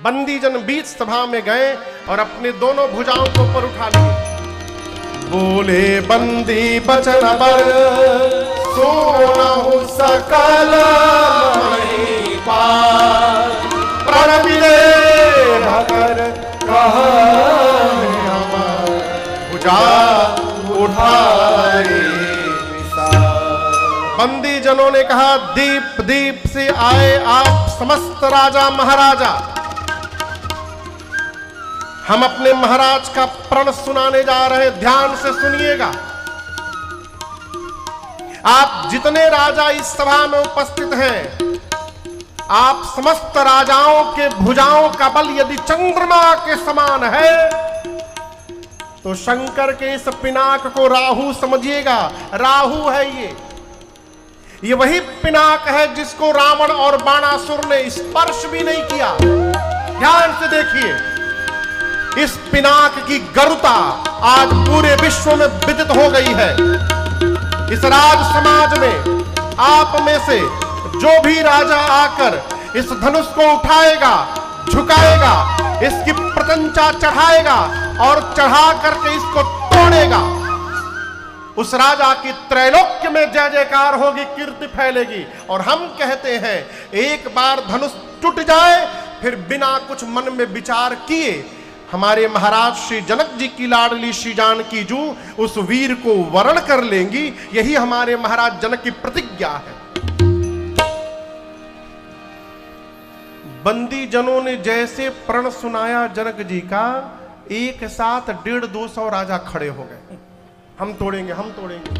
बंदी जन बीच सभा में गए और अपने दोनों भुजाओं को ऊपर उठा लिए। बोले बंदी बचन बर सुनहु सकल महिपाल, प्रण विदेह कर कहे हमर भुजा उठाए विशाल। बंदी जनों ने कहा, दीप दीप से आए आप समस्त राजा महाराजा, हम अपने महाराज का प्रण सुनाने जा रहे हैं, ध्यान से सुनिएगा। आप जितने राजा इस सभा में उपस्थित हैं, आप समस्त राजाओं के भुजाओं का बल यदि चंद्रमा के समान है तो शंकर के इस पिनाक को राहु समझिएगा। राहु है ये वही पिनाक है जिसको रावण और बाणासुर ने स्पर्श भी नहीं किया। ध्यान से देखिए, इस पिनाक की गरुता आज पूरे विश्व में विदित हो गई है। इस राज समाज में आप में से जो भी राजा आकर इस धनुष को उठाएगा, झुकाएगा, इसकी प्रतंचा चढ़ाएगा और चढ़ा करके इसको तोड़ेगा, उस राजा की त्रैलोक्य में जय जयकार होगी, कीर्ति फैलेगी। और हम कहते हैं एक बार धनुष टूट जाए फिर बिना कुछ मन में विचार किए हमारे महाराज श्री जनक जी की लाडली श्री जानकी जू उस वीर को वरण कर लेंगी। यही हमारे महाराज जनक की प्रतिज्ञा है। बंदी जनों ने जैसे प्रण सुनाया जनक जी का, एक साथ 150-200 राजा खड़े हो गए। हम तोड़ेंगे, हम तोड़ेंगे।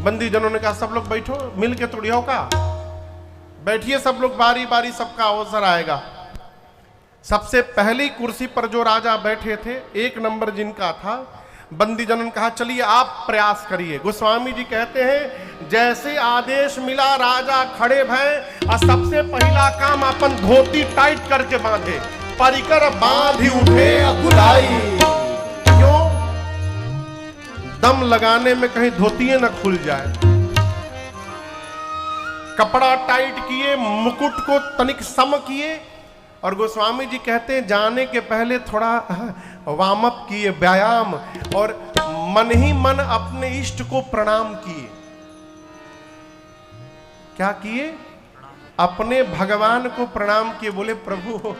बंदी जनों ने कहा, सब लोग बैठो, मिल के तोड़ियो का, बैठिए सब लोग, बारी बारी सबका अवसर आएगा। सबसे पहली कुर्सी पर जो राजा बैठे थे, 1 नंबर जिनका था, बंदी जनों ने कहा, चलिए आप प्रयास करिए। गोस्वामी जी कहते हैं जैसे आदेश मिला राजा खड़े भय और सबसे पहला काम अपन धोती टाइट करके बांधे, परिकर बांधी उठे अकुलाई। क्यों? दम लगाने में कहीं धोतियां न खुल जाए। कपड़ा टाइट किए, मुकुट को तनिक सम किए और गोस्वामी जी कहते हैं जाने के पहले थोड़ा वार्म अप किए, व्यायाम, और मन ही मन अपने इष्ट को प्रणाम किए। क्या किए? अपने भगवान को प्रणाम किए। बोले प्रभु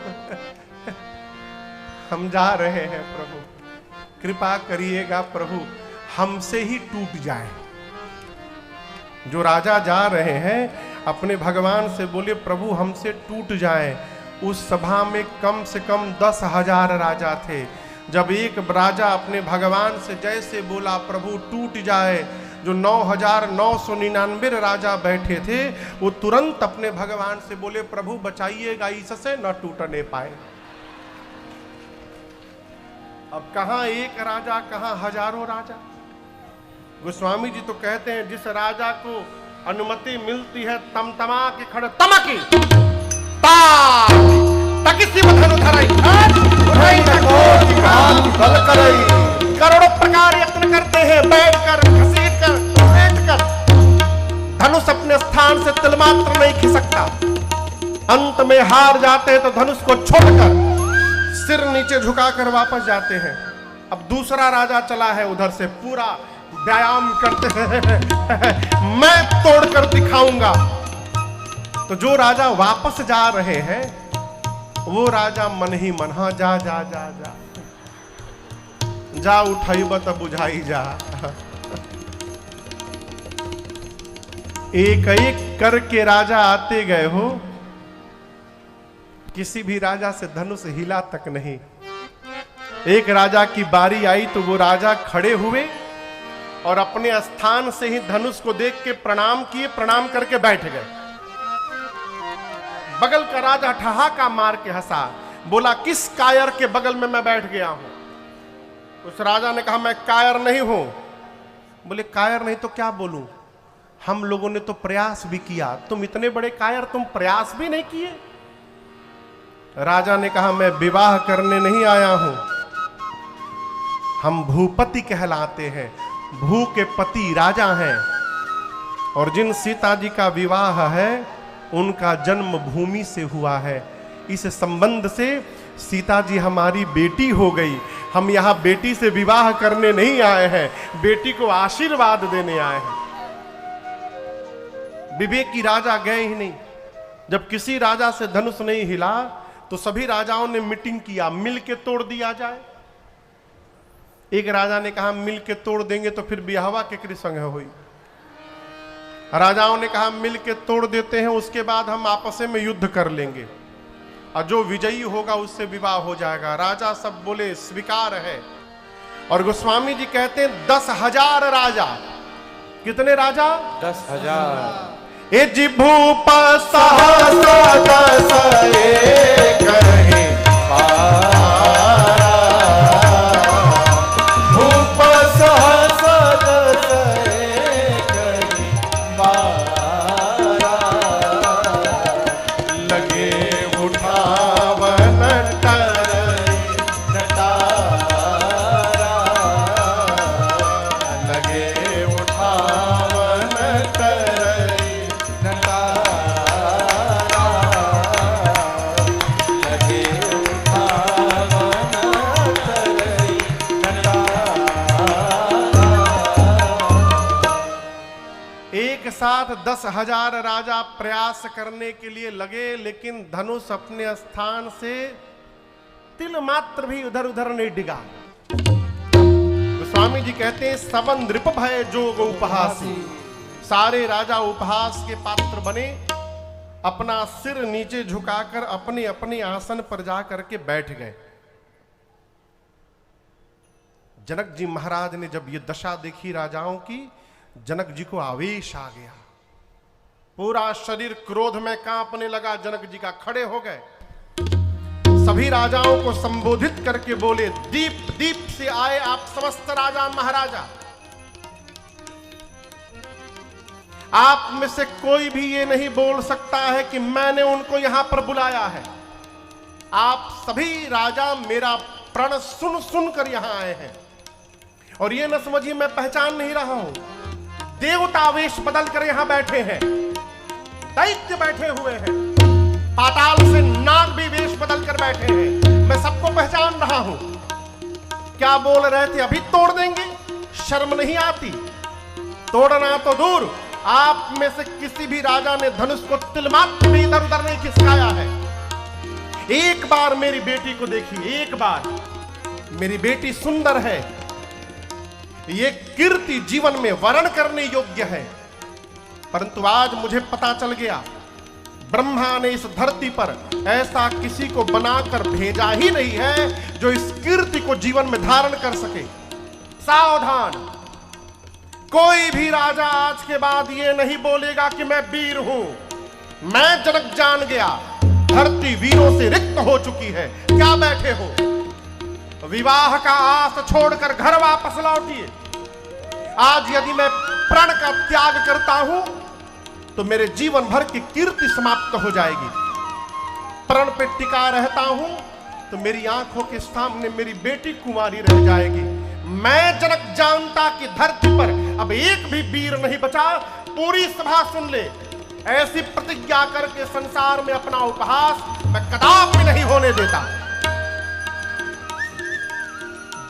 हम जा रहे हैं, प्रभु कृपा करिएगा, प्रभु हमसे ही टूट जाए। जो राजा जा रहे हैं अपने भगवान से बोले प्रभु हमसे टूट जाए। उस सभा में कम से कम 10,000 राजा थे। जब एक राजा अपने भगवान से जैसे बोला प्रभु टूट जाए, जो 9,999 राजा बैठे थे वो तुरंत अपने भगवान से बोले प्रभु बचाइएगा, इससे न टूटने पाए। अब कहां एक राजा, कहां हजारों राजा। गोस्वामी जी तो कहते हैं जिस राजा को अनुमति मिलती है तमतमा के खड़े तमकी करोड़ों प्रकार यत्न करते हैं, बैठकर, घसीटकर, बैठकर धनुष अपने स्थान से तिलमात्र नहीं खिसकता। अंत में हार जाते हैं तो धनुष को छोड़कर सिर नीचे झुकाकर वापस जाते हैं। अब दूसरा राजा चला है, उधर से पूरा व्यायाम करते हैं मैं तोड़कर दिखाऊंगा। तो जो राजा वापस जा रहे हैं वो राजा मन ही मन, हाँ जा जा जा जा जा, उठाइब तो बुझाई जा। एक एक करके राजा आते गए हो, किसी भी राजा से धनुष हिला तक नहीं। एक राजा की बारी आई तो वो राजा खड़े हुए और अपने स्थान से ही धनुष को देख के प्रणाम किए, प्रणाम करके बैठ गए। बगल का राजा ठहाका मार के हंसा, बोला किस कायर के बगल में मैं बैठ गया हूं। उस राजा ने कहा मैं कायर नहीं हूं। बोले कायर नहीं तो क्या बोलूं, हम लोगों ने तो प्रयास भी किया, तुम इतने बड़े कायर, तुम प्रयास भी नहीं किए। राजा ने कहा मैं विवाह करने नहीं आया हूं, हम भूपति कहलाते हैं, भू के पति राजा हैं, और जिन सीता जी का विवाह है उनका जन्म भूमि से हुआ है, इस संबंध से सीता जी हमारी बेटी हो गई। हम यहाँ बेटी से विवाह करने नहीं आए हैं, बेटी को आशीर्वाद देने आए हैं। विवेकी राजा गए ही नहीं। जब किसी राजा से धनुष नहीं हिला तो सभी राजाओं ने मीटिंग किया, मिल के तोड़ दिया जाए। एक राजा ने कहा मिल के तोड़ देंगे तो फिर ब्याहवा केकरी संग हुई। राजाओं ने कहा मिल के तोड़ देते हैं, उसके बाद हम आपस में युद्ध कर लेंगे और जो विजयी होगा उससे विवाह हो जाएगा। राजा सब बोले स्वीकार है। और गोस्वामी जी कहते हैं 10,000 राजा। कितने राजा? 10,000। ए जी भूप सहसा दस एक कहे भूप सहसा दस एक कहे लगे उठावन लगे उठावन एक साथ 10,000 राजा प्रयास करने के लिए लगे, लेकिन धनुष अपने स्थान से तिल मात्र भी उधर उधर नहीं डिगा। स्वामी जी कहते हैं सबन नृप भय जोग उपहासी। सारे राजा उपहास के पात्र बने, अपना सिर नीचे झुकाकर अपने अपने आसन पर जाकर के बैठ गए। जनक जी महाराज ने जब ये दशा देखी राजाओं की, जनक जी को आवेश आ गया, पूरा शरीर क्रोध में कांपने लगा। जनक जी का खड़े हो गए, सभी राजाओं को संबोधित करके बोले, दीप दीप से आए आप समस्त राजा महाराजा, आप में से कोई भी ये नहीं बोल सकता है कि मैंने उनको यहां पर बुलाया है। आप सभी राजा मेरा प्रण सुन सुनकर यहां आए हैं, और ये न समझिए मैं पहचान नहीं रहा हूं। देवता वेश बदल कर यहां बैठे हैं, दैत्य बैठे हुए हैं, पाताल से नाग भी वेश बदल कर बैठे हैं, मैं सबको पहचान रहा हूं। क्या बोल रहे थे, अभी तोड़ देंगे? शर्म नहीं आती? तोड़ना तो दूर, आप में से किसी भी राजा ने धनुष को तिलमात्र भी इधर उधर नहीं खिसकाया है। एक बार मेरी बेटी को देखिए, एक बार। मेरी बेटी सुंदर है, ये कीर्ति जीवन में वर्ण करने योग्य है, परंतु आज मुझे पता चल गया, ब्रह्मा ने इस धरती पर ऐसा किसी को बनाकर भेजा ही नहीं है जो इस कीर्ति को जीवन में धारण कर सके। सावधान, कोई भी राजा आज के बाद ये नहीं बोलेगा कि मैं वीर हूं। मैं जनक जान गया, धरती वीरों से रिक्त हो चुकी है। क्या बैठे हो? विवाह का आस छोड़कर घर वापस लौटिए। आज यदि मैं प्रण का त्याग करता हूं तो मेरे जीवन भर की कीर्ति समाप्त हो जाएगी। प्रण पे टिका रहता हूं तो मेरी आंखों के सामने मेरी बेटी कुंवारी रह जाएगी। मैं जनक जानता कि धरती पर अब एक भी वीर नहीं बचा। पूरी सभा सुन ले, ऐसी प्रतिज्ञा करके संसार में अपना उपहास मैं कदापि नहीं होने देता।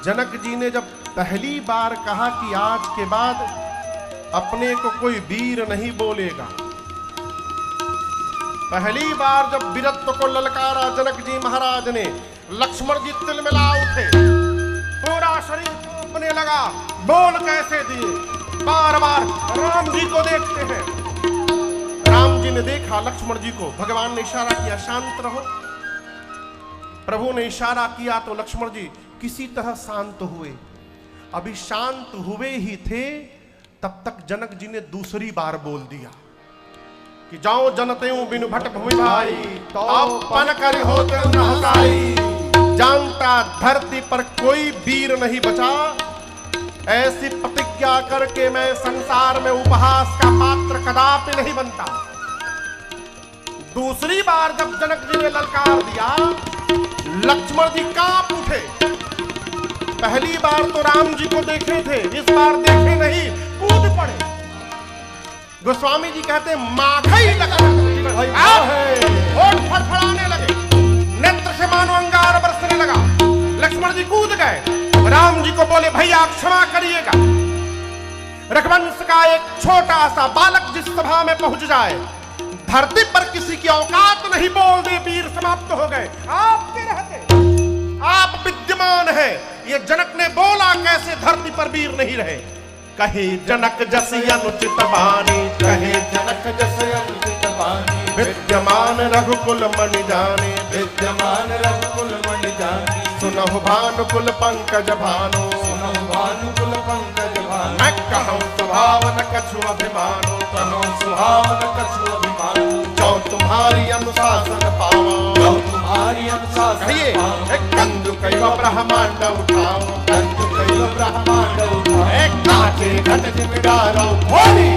जनक जी ने जब पहली बार कहा कि आज के बाद अपने को कोई वीर नहीं बोलेगा, पहली बार जब वीरत्व को ललकारा जनक जी महाराज ने, लक्ष्मण जी तिलमिला उठे, पूरा शरीर कांपने लगा। बोल कैसे दिए? बार बार राम जी को देखते हैं। राम जी ने देखा लक्ष्मण जी को, भगवान ने इशारा किया शांत रहो। प्रभु ने इशारा किया तो लक्ष्मण जी किसी तरह शांत हुए। अभी शांत हुए ही थे तब तक जनक जी ने दूसरी बार बोल दिया कि जाओ जनतेऊ बिनु भट भूमि भाई, तो पन कर होते न हसाई। जानता धरती पर कोई वीर नहीं बचा, ऐसी प्रतिज्ञा करके मैं संसार में उपहास का पात्र कदापि नहीं बनता। दूसरी बार जब जनक जी ने ललकार दिया, लक्ष्मण जी कांप उठे। पहली बार तो राम जी को देखे थे, इस बार देखे नहीं, कूद पड़े। गोस्वामी जी कहते माखई लगा, होठ फड़फड़ाने लगे। जी कूद गए। राम जी को बोले भैया क्षमा करिएगा। रघुवंश का एक छोटा सा बालक जिस सभा में पहुंच जाए, धरती पर किसी की औकात नहीं, बोल दे वीर समाप्त हो गए। आपके रहते आप विद्यमान है, ये जनक ने बोला कैसे धरती पर वीर नहीं रहे। कहे जनक जसी अनुचित बानी, कहे जनक जस अनुचित बानी, विद्यमान रघुकुल मणि जाने, विद्यमान रघुकुल मणि जानी, सुनहु भानुकुल पंकज भानु, सुनहु भानुकुल पंकज भानु, मैं कहूँ सुभावन कछु अभिमानो, कहो सुहावन कछु अभिमानो, जो तुम्हारी अनुशासन पावा, जो तुम्हारी अनुशासन कहिए पावा, एक कंदु कैव ब्रह्मांड उठाओ, कंदु कैव ब्रह्मांड उठाओ, एक काचे घट जिमिडारो भोली,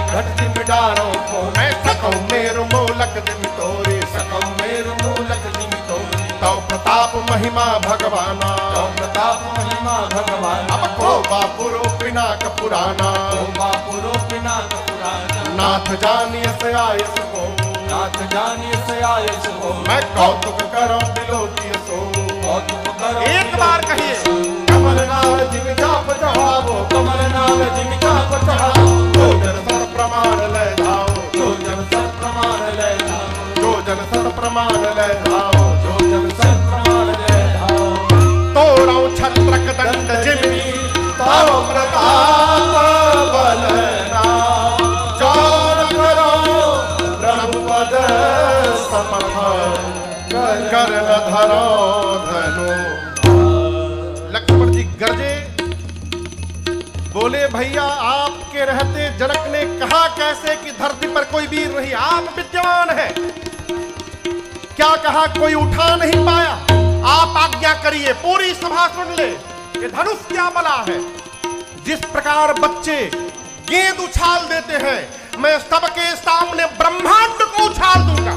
घट जिमिडारो को, मैं सकौ मेरु मूलक जिम तोरी, सकौ मेरु मूलक जिम तोरी, तौ प्रताप महिमा भगवाना, तौ प्रताप महिमा भगवान, अब को बापुरो पिनाक पुराना, ओ बापुरो पिनाक पुराना, नाथ जानिय से आयस को, नाथ जानिय से आयस हो, मैं कौतुक करो बिलोकी सो। कौतुक करो एक बार कहिए कमल नाल जिम चाप चढ़ावो, कमल नाल जिम चाप चढ़ावो, जो जन सर प्रमाण ले जाओ, जो जन सत प्रमाण ले जाओ, जो जन सर प्रमाण ले जाओ, जो जन सत प्रमाण ले जाओ, तोरौ छत्रक दंड जिमि ताव प्रताप बलना, चार करो प्रभु पद समर्पण, कर न धरो धनो। लक्ष्मण जी गरजे, बोले भैया आपके रहते जनक ने कहा कैसे कि धरती पर कोई वीर नहीं, आप विद्यमान है। क्या कहा, कोई उठा नहीं पाया, आप आज्ञा करिए। पूरी सभा सुन ले, ये धनुष क्या बला है। जिस प्रकार बच्चे गेंद उछाल देते हैं, मैं सबके सामने ब्रह्मांड को उछाल दूंगा।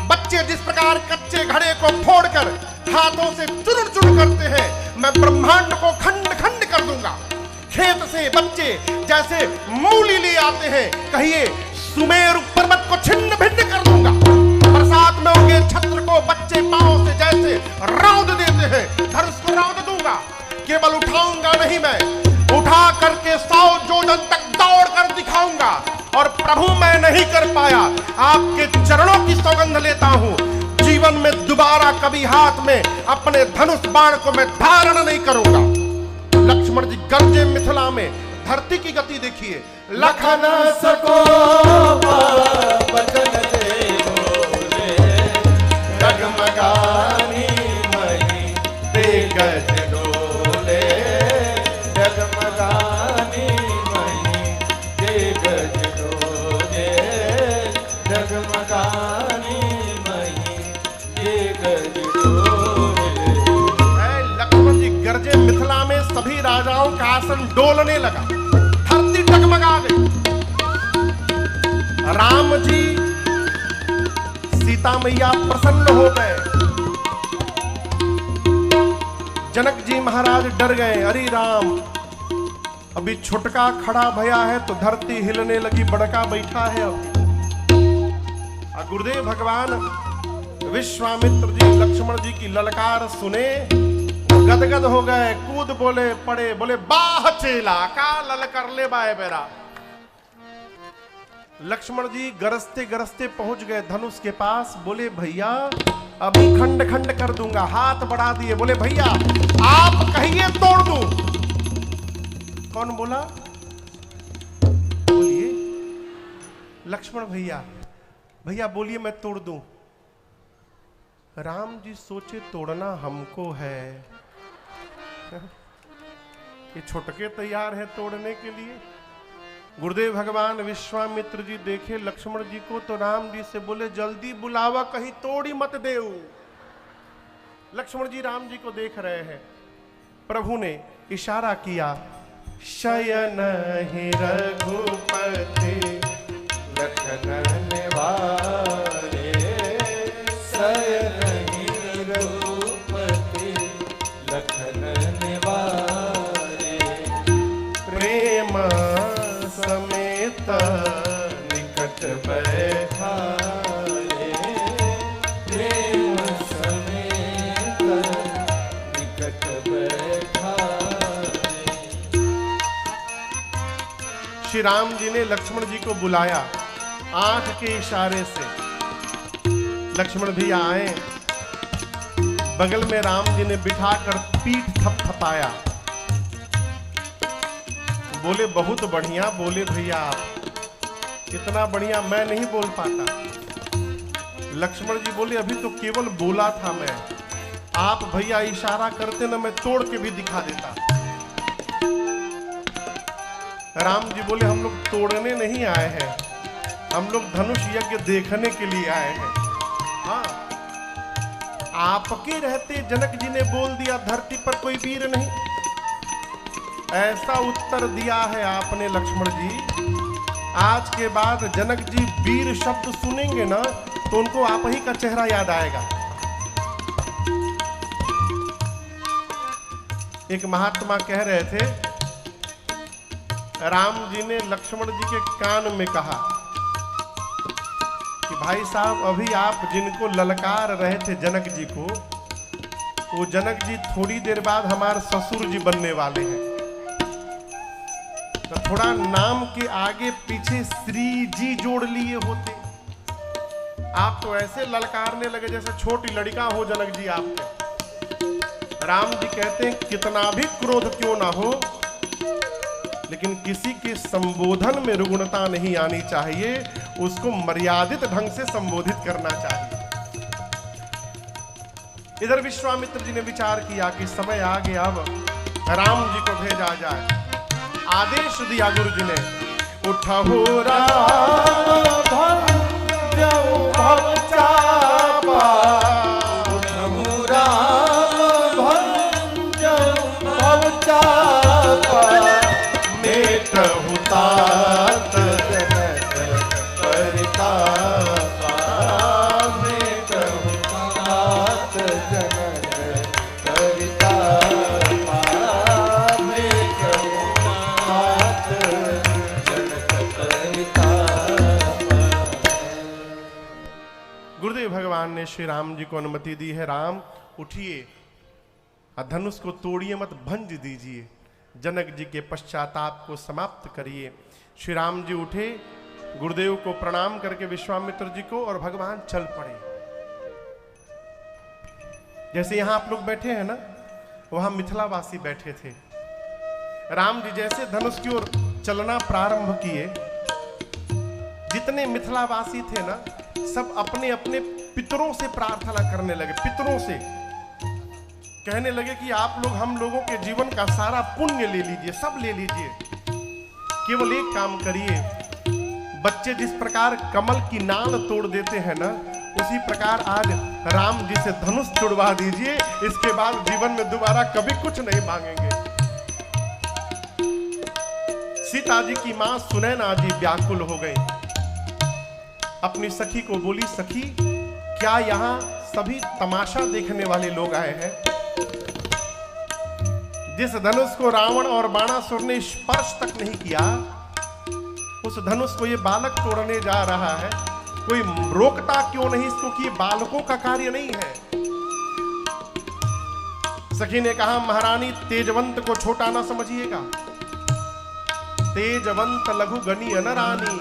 बच्चे जिस प्रकार कच्चे घड़े को फोड़कर हाथों से चुर चुर करते हैं, मैं ब्रह्मांड को खंड खंड कर दूंगा। खेत से बच्चे जैसे मूली ले आते हैं, कहिए सुमेरु पर्वत को छिन्न भिन्न कर दूंगा। बरसात में उगे छत्र को बच्चे पांव से जैसे रौंद देते हैं, धनुष को रौंद दूंगा। केवल उठाऊंगा नहीं, मैं उठा करके 100 जोजन तक दौड़ कर दिखाऊंगा। और प्रभु मैं नहीं कर पाया, आपके चरणों की सौगंध लेता हूं, जीवन में दोबारा कभी हाथ में अपने धनुष बाण को मैं धारण नहीं करूंगा। लक्ष्मण जी गरजे मिथिला में, धरती की गति देखिए। लखन सको बचन दे बोले, डगमगानी मही गज डोले, डगमगानी मही गज डोले, डगमगानी मही गज डोले। लक्ष्मण जी गरजे मिथिला में, सभी राजाओं का आसन डोलने लगा, धरती डगमगा गई। राम जी सीता मैया प्रसन्न हो गए। जनक जी महाराज डर गए, अरे राम अभी छुटका खड़ा भया है तो धरती हिलने लगी, बड़का बैठा है। अब गुरुदेव भगवान विश्वामित्र जी लक्ष्मण जी की ललकार सुने, गदगद हो गए, कूद बोले पड़े, बोले बाह चेला का लल कर ले बाए बेरा। लक्ष्मण जी गरजते गरजते पहुंच गए धनुष के पास, बोले भैया अभी खंड खंड कर दूंगा। हाथ बढ़ा दिए, बोले भैया आप कहिए तोड़ दूं। कौन बोला? बोलिए लक्ष्मण भैया, भैया बोलिए मैं तोड़ दूं। राम जी सोचे तोड़ना हमको है, ये छुटके तैयार है तोड़ने के लिए। गुरुदेव भगवान विश्वामित्र जी देखे लक्ष्मण जी को तो राम जी से बोले जल्दी बुलावा, कहीं तोड़ी मत देऊ। लक्ष्मण जी राम जी को देख रहे हैं। प्रभु ने इशारा किया, शयन ही रघुपति लखन निवारे, शयन ही रघुपति लखन निवारे, प्रेम समेत निकट बैठाए, प्रेम समेत निकट राम जी ने लक्ष्मण जी को बुलाया, आंख के इशारे से लक्ष्मण भी आए, बगल में राम जी ने बिठाकर पीठ थपथपाया, बोले बहुत बढ़िया। बोले भैया आप, इतना बढ़िया मैं नहीं बोल पाता। लक्ष्मण जी बोले अभी तो केवल बोला था मैं, आप भैया इशारा करते ना मैं तोड़ के भी दिखा देता। राम जी बोले हम लोग तोड़ने नहीं आए हैं, हम लोग धनुष यज्ञ देखने के लिए आए हैं। हाँ, आपके रहते जनक जी ने बोल दिया धरती पर कोई वीर नहीं, ऐसा उत्तर दिया है आपने लक्ष्मण जी। आज के बाद जनक जी वीर शब्द सुनेंगे ना तो उनको आप ही का चेहरा याद आएगा। एक महात्मा कह रहे थे, राम जी ने लक्ष्मण जी के कान में कहा कि भाई साहब अभी आप जिनको ललकार रहे थे जनक जी को, वो जनक जी थोड़ी देर बाद हमारे ससुर जी बनने वाले हैं, तो थोड़ा नाम के आगे पीछे श्री जी जोड़ लिए होते। आप तो ऐसे ललकारने लगे जैसे छोटी लड़का हो जनक जी आपके। राम जी कहते हैं कितना भी क्रोध क्यों ना हो, लेकिन किसी के संबोधन में रुग्णता नहीं आनी चाहिए, उसको मर्यादित ढंग से संबोधित करना चाहिए। इधर विश्वामित्र जी ने विचार किया कि समय आ गया, अब राम जी को भेजा जाए। आदेश दिया गुरु जी ने, उठहो भगवान ने श्री राम जी को अनुमति दी है, राम उठिए, धनुष को तोड़िए मत, भंज दीजिए, जनक जी के पश्चाताप को समाप्त करिए। श्री राम जी उठे, गुरुदेव को प्रणाम करके विश्वामित्र जी को, और भगवान चल पड़े। जैसे यहां आप लोग बैठे हैं ना, वहां मिथिलावासी बैठे थे। राम जी जैसे धनुष की ओर चलना प्रारंभ किए, जितने मिथिलावासी थे ना, सब अपने अपने पितरों से प्रार्थना करने लगे। पितरों से कहने लगे कि आप लोग हम लोगों के जीवन का सारा पुण्य ले लीजिए, सब ले लीजिए, केवल एक काम करिए, बच्चे जिस प्रकार कमल की नाल तोड़ देते हैं ना, उसी प्रकार आज राम जी से धनुष छुड़वा दीजिए, इसके बाद जीवन में दोबारा कभी कुछ नहीं मांगेंगे। सीता जी की मां सुनैना जी व्याकुल हो गई, अपनी सखी को बोली, सखी क्या यहां सभी तमाशा देखने वाले लोग आए हैं? जिस धनुष को रावण और बाणासुर ने स्पर्श तक नहीं किया, उस धनुष को ये बालक तोड़ने जा रहा है, कोई रोकता क्यों नहीं इसको कि ये बालकों का कार्य नहीं है। सखी ने कहा, महारानी तेजवंत को छोटा ना समझिएगा, तेजवंत लघु गणीय न रानी,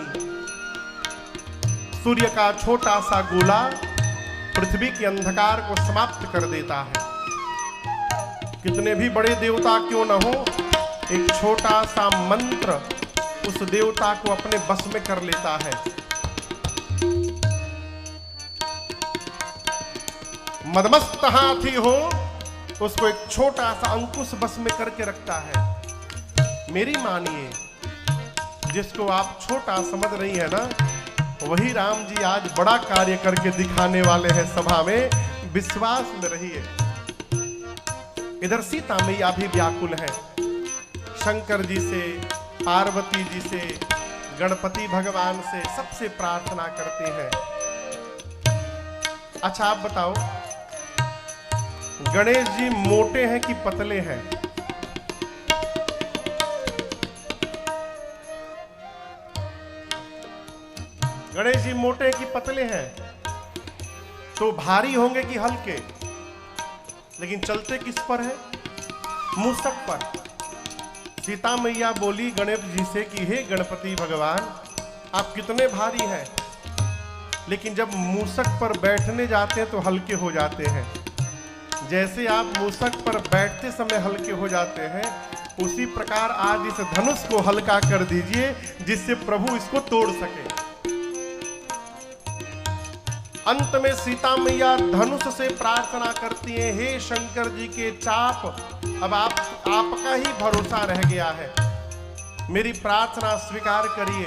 सूर्य का छोटा सा गोला पृथ्वी के अंधकार को समाप्त कर देता है। कितने भी बड़े देवता क्यों न हो, एक छोटा सा मंत्र उस देवता को अपने बस में कर लेता है। मदमस्त हाथी हो, उसको एक छोटा सा अंकुश बस में करके रखता है। मेरी मानिए, जिसको आप छोटा समझ रही है ना, वही राम जी आज बड़ा कार्य करके दिखाने वाले हैं सभा में, विश्वास में रहिए। इधर सीता मैया भी व्याकुल है, शंकर जी से, पार्वती जी से, गणपति भगवान से, सबसे प्रार्थना करते हैं। अच्छा आप बताओ, गणेश जी मोटे हैं कि पतले हैं? गणेश जी मोटे कि पतले हैं? तो भारी होंगे कि हल्के? लेकिन चलते किस पर है? मूसक पर। सीता मैया बोली गणेश जी से कि हे गणपति भगवान, आप कितने भारी हैं, लेकिन जब मूषक पर बैठने जाते हैं तो हल्के हो जाते हैं। जैसे आप मूषक पर बैठते समय हल्के हो जाते हैं, उसी प्रकार आज इस धनुष को हल्का कर दीजिए, जिससे प्रभु इसको तोड़ सके। अंत में सीता मैया धनुष से प्रार्थना करती हैं, हे शंकर जी के चाप, अब आपका ही भरोसा रह गया है, मेरी प्रार्थना स्वीकार करिए।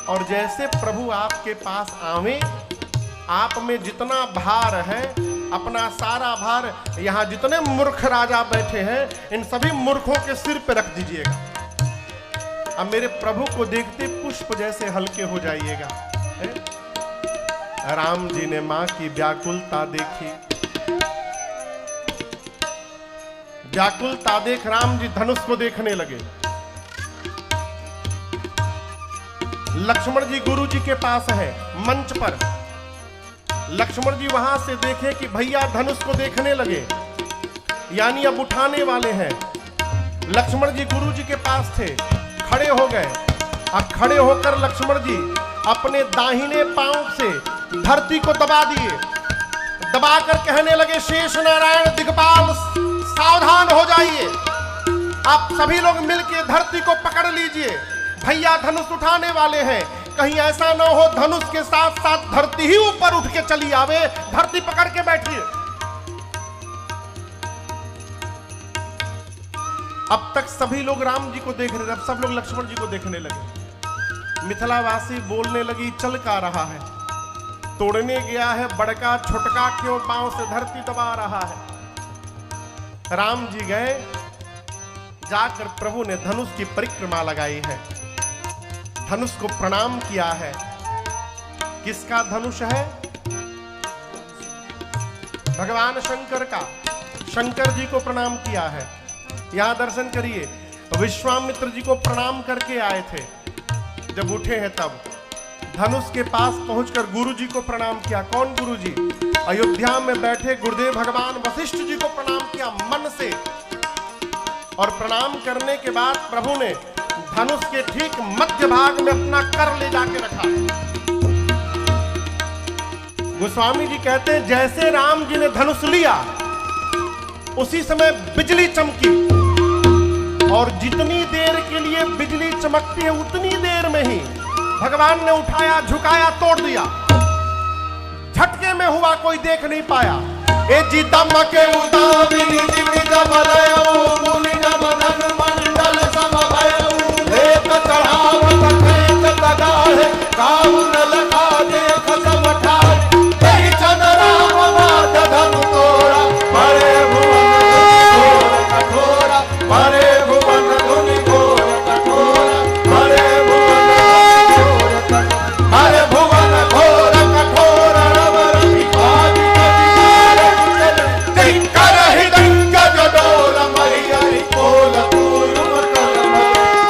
और जैसे प्रभु आपके पास आवे, आप में जितना भार है, अपना सारा भार यहां जितने मूर्ख राजा बैठे हैं, इन सभी मूर्खों के सिर पे रख दीजिएगा। अब मेरे प्रभु को देखते पुष्प जैसे हल्के हो जाइएगा। राम जी ने मां की व्याकुलता देखी। व्याकुलता देख राम जी धनुष को देखने लगे। लक्ष्मण जी गुरु जी के पास है मंच पर। लक्ष्मण जी वहां से देखे कि भैया धनुष को देखने लगे, यानी अब उठाने वाले हैं। लक्ष्मण जी गुरु जी के पास थे, खड़े हो गए। अब खड़े होकर लक्ष्मण जी अपने दाहिने पांव से धरती को दबा दिए। दबाकर कहने लगे, शेष नारायण दिग्पाल सावधान हो जाइए, आप सभी लोग मिलकर धरती को पकड़ लीजिए, भैया धनुष उठाने वाले हैं। कहीं ऐसा ना हो धनुष के साथ साथ धरती ही ऊपर उठ के चली आवे। धरती पकड़ के बैठिए। अब तक सभी लोग राम जी को देख रहे थे, अब सब लोग लक्ष्मण जी को देखने लगे। मिथिलावासी बोलने लगी, चल का रहा है, तोड़ने गया है बड़का, छोटका क्यों पांव से धरती दबा रहा है। राम जी गए, जाकर प्रभु ने धनुष की परिक्रमा लगाई है, धनुष को प्रणाम किया है। किसका धनुष है? भगवान शंकर का। शंकर जी को प्रणाम किया है। यहां दर्शन करिए, विश्वामित्र जी को प्रणाम करके आए थे, जब उठे हैं तब धनुष के पास पहुंचकर गुरु जी को प्रणाम किया। कौन गुरु जी? अयोध्या में बैठे गुरुदेव भगवान वशिष्ठ जी को प्रणाम किया मन से। और प्रणाम करने के बाद प्रभु ने धनुष के ठीक मध्य भाग में अपना कर ले जाके रखा। गोस्वामी जी कहते हैं, जैसे राम जी ने धनुष लिया, उसी समय बिजली चमकी, और जितनी देर के लिए बिजली चमकती है उतनी देर में ही भगवान ने उठाया, झुकाया, तोड़ दिया। झटके में हुआ, कोई देख नहीं पाया। ए जी दमके उदाबिनी दिव्य जबलयो मुनि जब धन मंडल समभयो लेत चढ़ावत खेत तगाहे काउन लखा देख सब ठाए तेहि छन राम मात धनु तोड़ा बड़े भुवन कठोरा बड़े भुवन धुनि घोर कठोरा बड़े भुवन घोर कठोरा रबर विभागी कर हिरण्य जडोल मरियरि कोल पूर्व कलम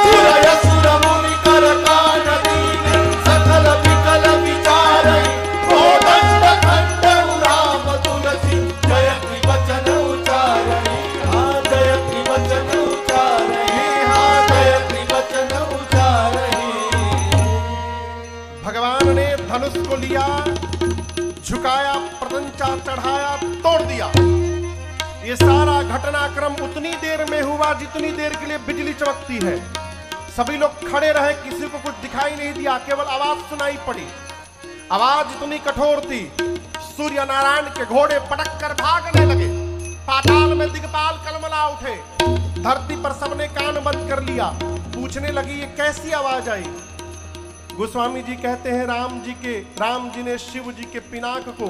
सुरय सुर मुनि कर कान दीन सकल विकल विचारई कोदंड खंड राम तुलसी जयति वचन उचारई हाँ जयति वचन उचारई हाँ जयति वचन उचारई। भगवान ने धनुष को लिया, झुकाया, प्रतंचा चढ़ाया, तोड़ दिया। ये सारा घटनाक्रम उतनी देर में हुआ जितनी देर के लिए बिजली चमकती है। सभी लोग खड़े रहे, किसी को कुछ दिखाई नहीं दिया, केवल आवाज सुनाई पड़ी। आवाज इतनी कठोर थी, सूर्य नारायण के घोड़े पटक कर भागने लगे। पाताल में दिग्पाल कलमला उठे। धरती पर सबने कान बंद कर लिया। पूछने लगी, ये कैसी आवाज आई? गोस्वामी जी कहते हैं, राम जी ने शिव जी के पिनाक को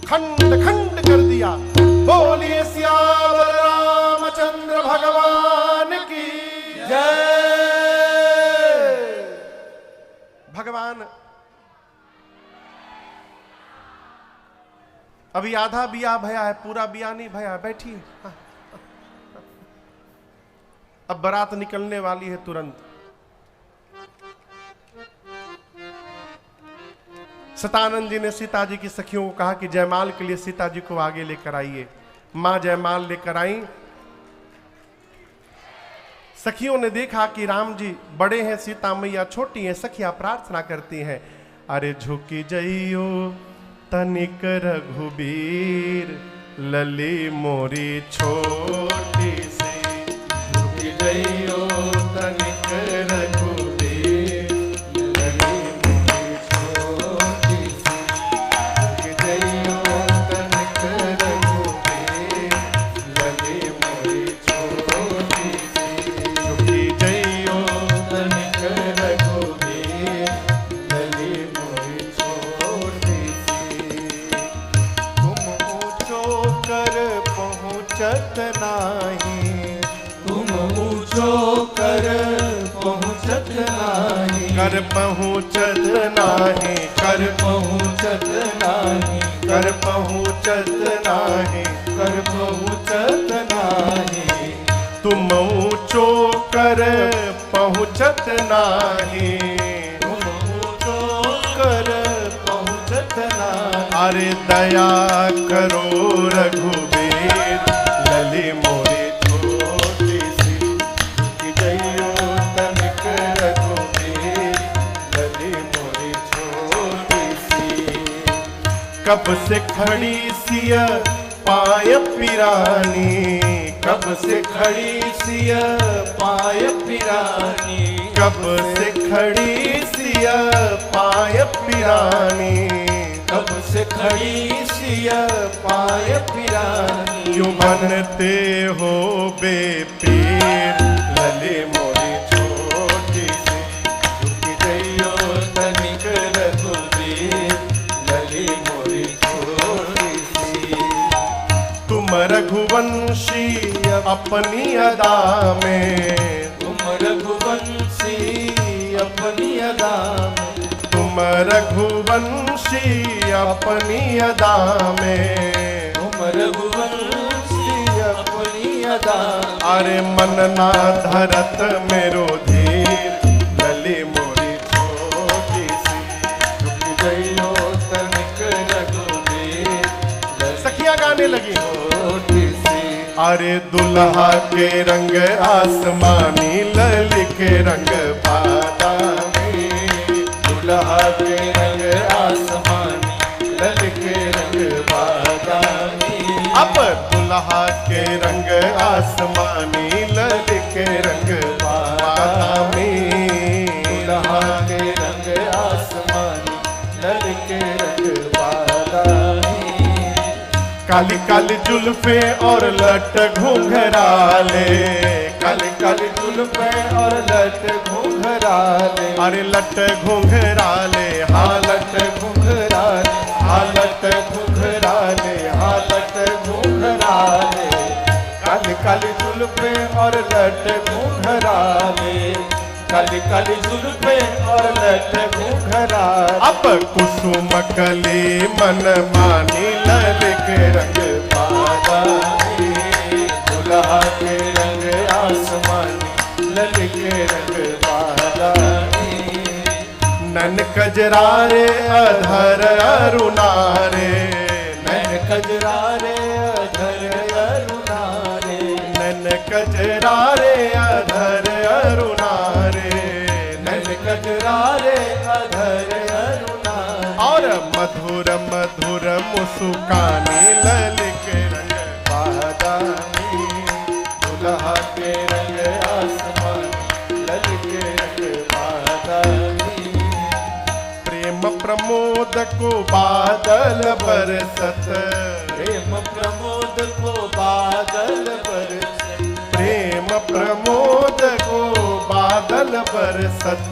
खंड खंड कर दिया। बोलिए सियावर रामचंद्र भगवान की जय। भगवान अभी आधा बिया भया है, पूरा बिया नहीं भया। बैठिए, अब बारात निकलने वाली है तुरंत। सतानंद जी ने सीता जी की सखियों को कहा कि जयमाल के लिए सीता जी को आगे लेकर आइए। मां जयमाल लेकर आई। सखियों ने देखा कि राम जी बड़े हैं, सीता मैया छोटी हैं। सखियां प्रार्थना करती हैं, अरे झुकी जइयो तनिक रघुबीर, लली मोरी छोटी सी। झुकी जइयो तनिक रघुबीर, लली मोरी छोटी सी। झुकी जइयो तनिक रघुबीर, लली मोरी छोटी सी। झुकी जइयो तनिक रघुबीर, लली मोरी छोटी सी। तुम ऊँचो कर पहुँचत नाही, तुम ऊँचो कर पहुँचत नाही। कर पहुँचत नाही, कर पहुँचत नाही, कर पहुँचत नाही। कर पहुँचत नाही। तुम ऊँचो कर पहुँचत नाही। तुम ऊँचो कर पहुँचत नाही। अरे दया करो रघुबीर, लली मोरी छोटी सी। झुकी जइयो तनिक रघुबीर, लली मोरी छोटी सी। कब से खड़ी सिया पाय पिरानी, कब से खड़ी सिया पाय पिरानी। कब से खड़ी सिया पाय पिरानी। कब से खड़ी सिया पाय पिरानी। क्यों बनते हो बेपीर, लली मोरी छोटी सी। झुकी जइयो तनिक रघुबीर, लली मोरी छोटी सी। तुम रघुवंशी अपनी अदा में, तुम रघुवंशी अपनी अदा में। तुम रघुवंशी अपनी अदा में। तुम रघुवंशी अपनी अदा में। अरे मन ना धरत मेरो धीर, लली मोरी छोटी सी। झुकी जइयो तनिक रघुबीर, सखियां गाने लगी, छोटी सी। अरे दुल्हा के रंग आसमानी, लली के रंग बादामी। दुल्हा के रंग आसमानी, लल के रंग बादामी। अब दुल्हा के रंग आसमानी, लली के रंग बादामी। दुल्हा के रंग आसमानी, लल के रंग बादामी। काली काली जुल्फे और लट घुंघराले, काली काली जुल्फे और लट घुंघराले। अरे लट घुंघराले, हाँ लट घुंघराले, हाँ लट घुंघराले, हाँ लट घुंघराले। काली काली जुल्फे और लट घुंघराले। काली काली जुल्फे और लट घुंघराले। अब कुसुम कली मन मानी, लल के रंग बादामी। दुल्हा के रंग आसमानी, लल के रंग बादामी। नन कजरारे अधर अरुणारे, नैन कजरारे अधर अरुणारे। नन कजरारे अधर अरुणारे। नैन कजरारे अधर अरुणारे। और मधुर मधुर मुस्कानी, लल के रंग बादामी। दुल्हा के रंग आसमानी, लल के रंग बादामी। प्रेम प्रमोद को बादल बरसत, प्रेम प्रमोद को बादल बरसत। प्रेम प्रमोद को बादल बरसत।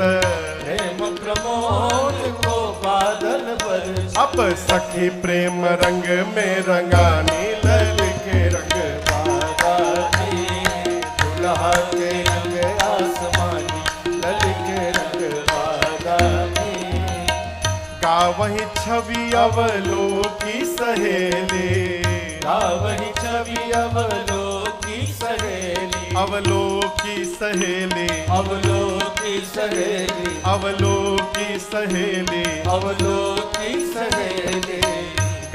प्रेम प्रमोद को बादल बरसत। अब सखी प्रेम रंग में रंगानी, लल के रंग बादामी। दुल्हा के रंग आसमानी, लल के रंग बादामी। गावही छवि अवलोकी सहेली, गावही छवि अवलोकी सहेली। अवलोकी सहेली, अवलोकी सहेली। अवलोकी सहेली। अवलोकी सहेली।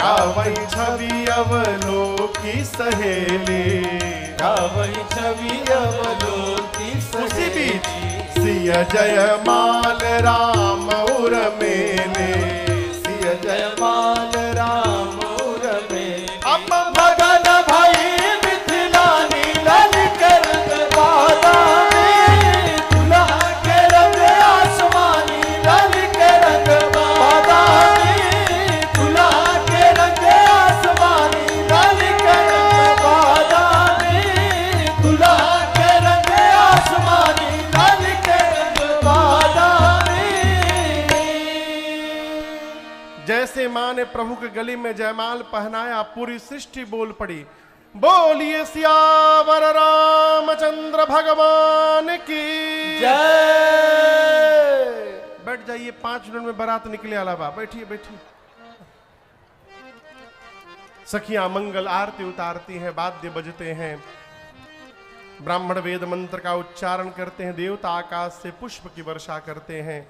गावही छवि अवलोकी सहेली। गावही छवि अवलोकी उसी बीच सिय जयमाल राम उर मेले, सिय जयमाल राम उर मेले। अब मगन भई मिथिला नीलन कर बादा में, दुल्हा के रंग आसमानी लाल के रंग बादा में, दुल्हा के रंग आसमानी लाल के रंग बादा में, दुल्हा के रंग आसमानी लाल के रंग बादा में। जैसे मां ने प्रभु के गले में जयमाल पहनाया, पूरी सृष्टि बोल पड़ी, बोलिए सियावर रामचंद्र भगवान की जय। बैठ जाइए, 5 मिनट में बारात निकले अलावा, बैठिए बैठिए। सखियां मंगल आरती उतारती हैं, वाद्य बजते हैं, ब्राह्मण वेद मंत्र का उच्चारण करते हैं, देवता आकाश से पुष्प की वर्षा करते हैं।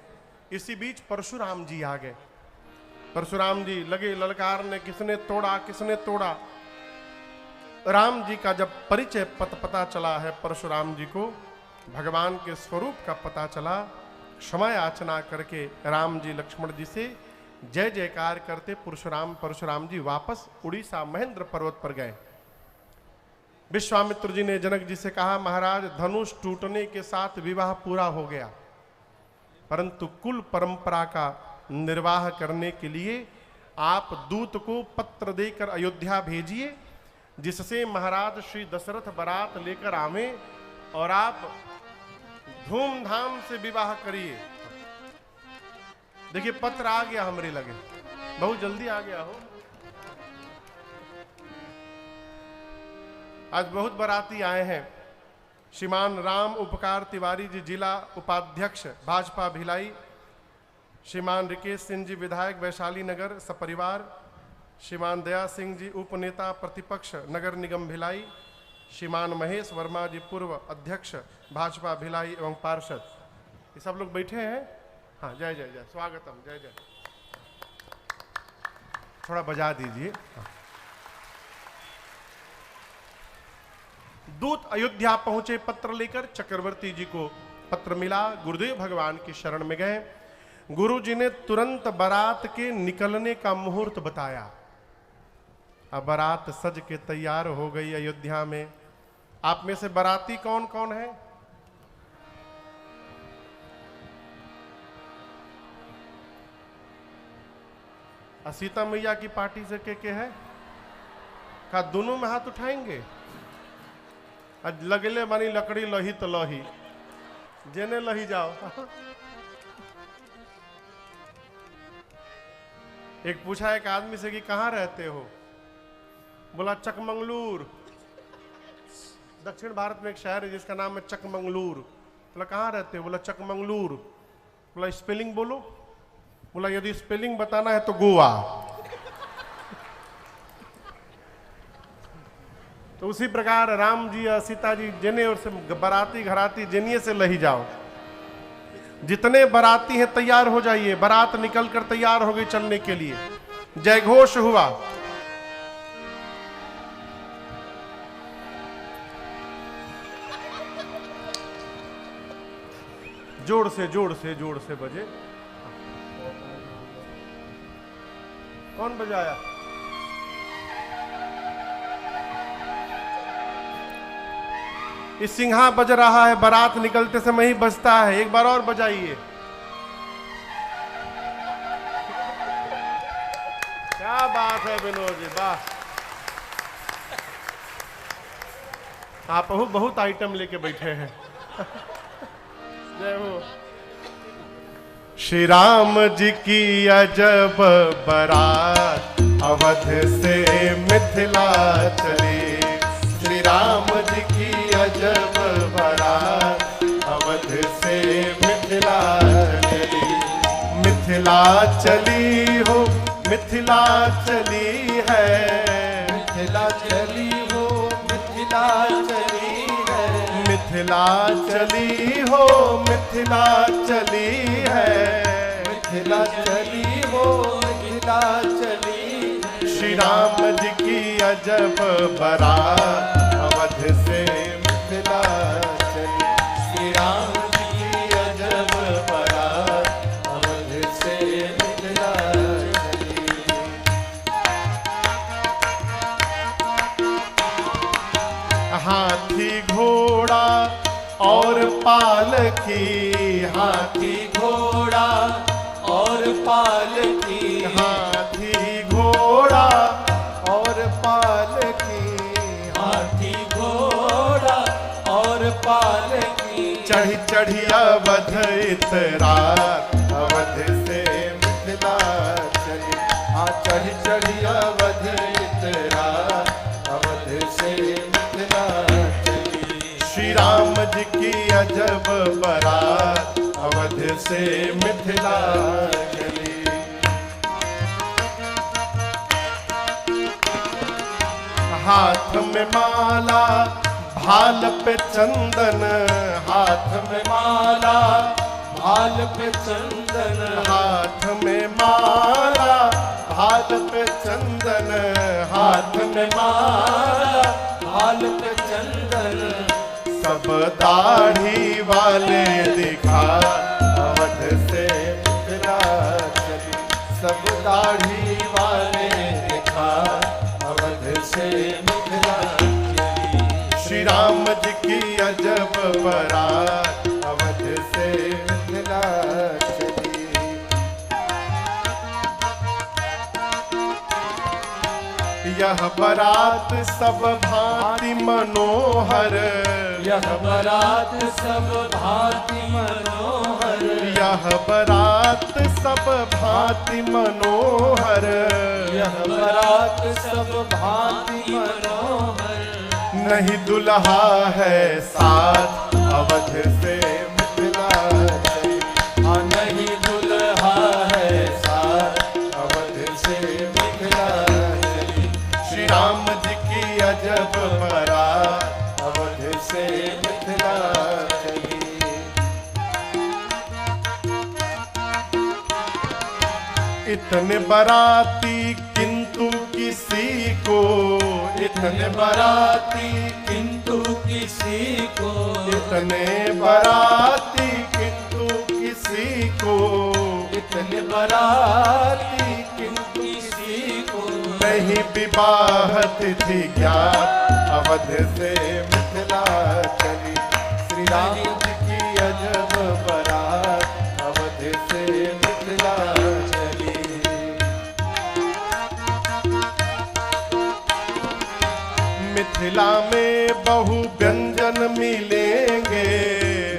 इसी बीच परशुराम जी आ गए। परशुराम जी लगे ललकारने, किसने तोड़ा किसने तोड़ा। राम जी का जब परिचय पता चला है परशुराम जी को, भगवान के स्वरूप का पता चला, क्षमा याचना करके राम जी लक्ष्मण जी से जय जयकार करते परशुराम जी वापस उड़ीसा महेंद्र पर्वत पर गए। विश्वामित्र जी ने जनक जी से कहा, महाराज धनुष टूटने के साथ विवाह पूरा हो गया, परंतु कुल परंपरा का निर्वाह करने के लिए आप दूत को पत्र देकर अयोध्या भेजिए, जिससे महाराज श्री दशरथ बारात लेकर आवे और आप धूमधाम से विवाह करिए। देखिए पत्र आ गया, हमरे लगे बहुत जल्दी आ गया हो। आज बहुत बाराती आए हैं। श्रीमान राम उपकार तिवारी जी जिला उपाध्यक्ष भाजपा भिलाई, श्रीमान रिकेश सिंह जी विधायक वैशाली नगर सपरिवार, श्रीमान दया सिंह जी उपनेता प्रतिपक्ष नगर निगम भिलाई, श्रीमान महेश वर्मा जी पूर्व अध्यक्ष भाजपा भिलाई एवं पार्षद, ये सब लोग बैठे हैं। हाँ जय जय जय, स्वागतम, जय जय। थोड़ा बजा दीजिए। दूत अयोध्या पहुंचे पत्र लेकर, चक्रवर्ती जी को पत्र मिला, गुरुदेव भगवान की शरण में गए। गुरु जी ने तुरंत बारात के निकलने का मुहूर्त बताया। अब बारात सज के तैयार हो गई अयोध्या में। आप में से बाराती कौन कौन है? सीता मैया की पार्टी से के है? का दोनों में हाथ उठाएंगे? आज लगले बानी लकड़ी लही तो लही, जेने लही जाओ। एक पूछा एक आदमी से कि कहाँ रहते हो? बोला चकमंगलूर। दक्षिण भारत में एक शहर है जिसका नाम है चकमंगलूर। बोला कहाँ रहते हो? बोला चकमंगलूर। बोला स्पेलिंग बोलो। बोला यदि स्पेलिंग बताना है तो गोवा। तो उसी प्रकार राम जी और सीता जी जिन्हें और से बाराती घराती जिन्हें से लही जाओ। जितने बाराती हैं तैयार हो जाइए, बारात निकलकर तैयार हो गई चलने के लिए। जय घोष हुआ। जोर से जोर से जोर से बजे। कौन बजाया? इस सिंहा बज रहा है, बारात निकलते समय ही बजता है। एक बार और बजाइए। क्या बात है विनोद जी, वाह। आप बहुत आइटम लेके बैठे हैं। जय हो। श्री राम जी की अजब बारात अवध से मिथिला चली। श्री राम जी की अजब बारात अवध से मिथिला चली। मिथिला चली हो, मिथिला चली है। मिथिला चली हो, मिथिला चली है। मिथिला चली हो, मिथिला चली है। मिथिला चली हो, मिथिला चली। श्री राम जी की अजब बारात अवध से मिथिला चली। श्री हाथी घोड़ा और पालकी, हाथी घोड़ा और पालकी, हाथी घोड़ा और पालकी, हाथी घोड़ा और पालकी। चढ़ी चढ़ी अवध इतरात, अवध से मिथिला चली। हाँ चढ़ी चढ़ी अवध इतरात, अवध से मिथिला चली। श्री राम जी की अजब बारात, अवध से मिथिला चली। हाथ में माला भाल पे चंदन, हाथ में माला भाल पे चंदन, हाथ में माला भाल पे चंदन, हाथ में माला भाल पे चंदन। सब दाढ़ी वाले दिखा, अवध से मिथिला चली। सब दाढ़ी वाले दिखा, अवध से मिथिला चली। श्री राम जी की अजब बारात, अवध से मिथिला चली। यह बारात सब भांति मनोहर, यह बारात सब भांति मनोहर, यह बारात सब भांति मनोहर, यह बारात सब भांति मनोहर। नहीं दुल्हा है साथ, अवध से मिथिला चली। हाँ नहीं दुल्हा है साथ, अवध से मिथिला चली। श्री राम जी की अजब बारात, अवध से मिथिला चली। इतने बाराती किंतु किसी को, इतने बाराती किंतु किसी को, इतने बाराती किंतु किसी को, इतने बाराती किंतु किसी को। नहीं विवाह तिथि ज्ञात, अवध से मिथिला चली। श्री राम जी की अजब बारात, अवध से मिथिला चली। मिथिला में बहु व्यंजन मिलेंगे,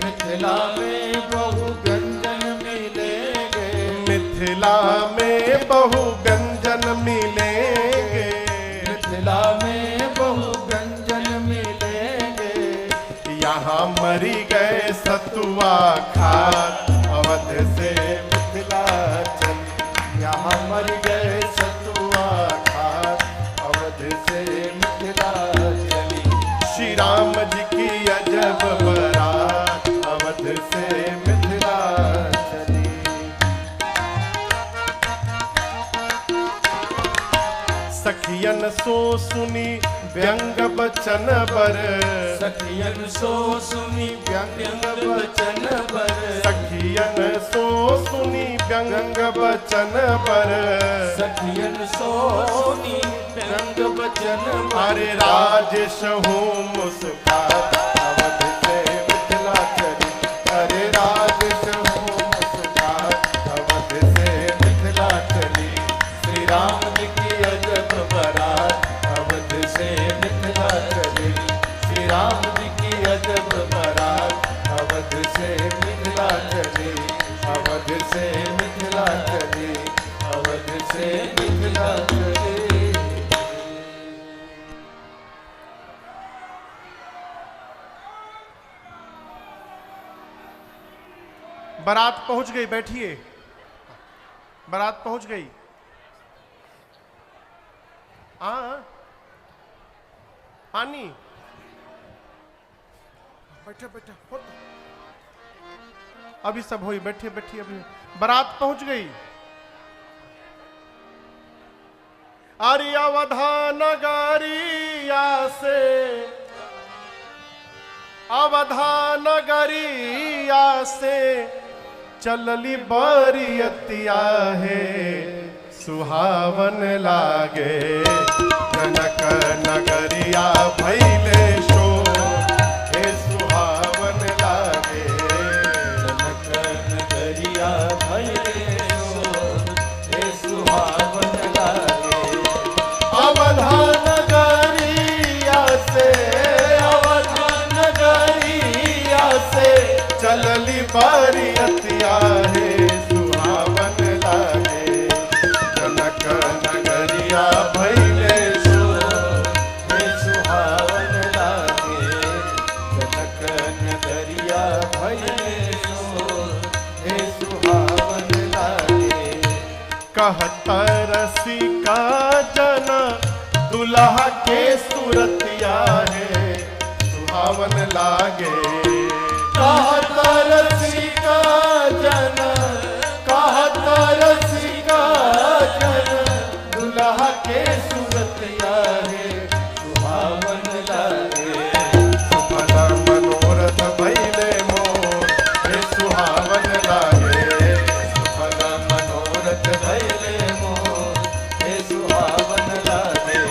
मिथिला में बहु व्यंजन मिलेंगे, मिथिला में बहु व्यंजन मिलेंगे, मिथिला में बहु व्यंजन मिलेंगे। यहाँ मरी गए सतुआ खात, अवध से मिथिला चली। यहाँ मर गए सतुआ खात, अवध से मिथिला चली। श्री राम जी की अजब बारात, अवध से मिथिला चली। सखियन सो सुनी व्यंग बचन बर, सखियन सो सुनी व्यंग बचन बर, सखियन सो सुनी व्यंग बचन बर। सखियन सो सुनी व्यंग बचन बर। अरे राजेश हूँ मुस्कात, अवध से मिथिला चली। अरे राजेश हूँ मुस्कात, अवध से मिथिला चली। श्री राम जी की अजब बारात, अवध से मिथिला चली। श्री राम जी की अजब बारात, अवध से मिथिला चली। अवध से मिथिला चली, अवध से मिथिला चली। बारात पहुंच गई, बैठिए। बारात पहुंच गई। पानी बैठे बैठे अभी सब हुई, बैठिए बैठिए। अभी बारात पहुंच गई। अरे अवधा नगरिया से, अवधा नगरिया से चलली बरियतिया है, सुहावन लागे जनक नगरिया भैले शोर। बरियतिया है सुहावन लागे। जनक नगरिया भैले सोर हे सुहावन लागे। जनक नगरिया भैले सोर हे सुहावन लागे। कहत रसिका जना दुल्हा के सूरतिया है सुहावन लागे। कहत रसिका जन, कहत रसिका जन, दुल्हा के सूरतिया है सुहावन लागे। सफल मनोरथ भैले मोर हे सुहावन लागे। सफल मनोरथ भैले मोर हे सुहावन लागे।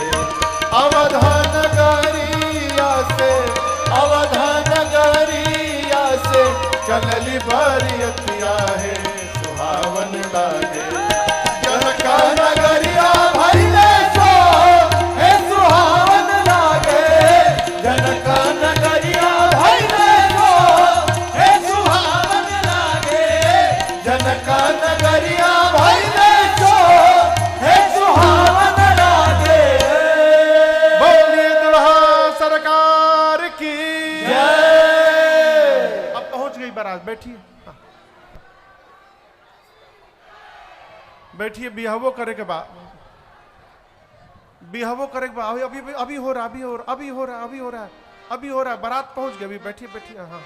अवध नगरिया से, अवध नगरिया से चलली बरियतिया है सुहावन लागे। जनक नगरिया भैले सोर हे सुहावन लागे। जनक नगरिया भैले सोर हे सुहावन लागे। जनक नगरिया भैले सोर हे सुहावन लागे। बोलिए दुल्हा सरकार की जय। अब पहुंच गई बारात, बैठिए बैठिए। बिहवो करे के बाद, बिहवो करे के बाद अभी अभी अभी हो रहा, अभी हो रहा, अभी हो रहा, अभी हो रहा, अभी हो रहा। बारात पहुंच गई, अभी बैठिए बैठिए। हाँ हाँ,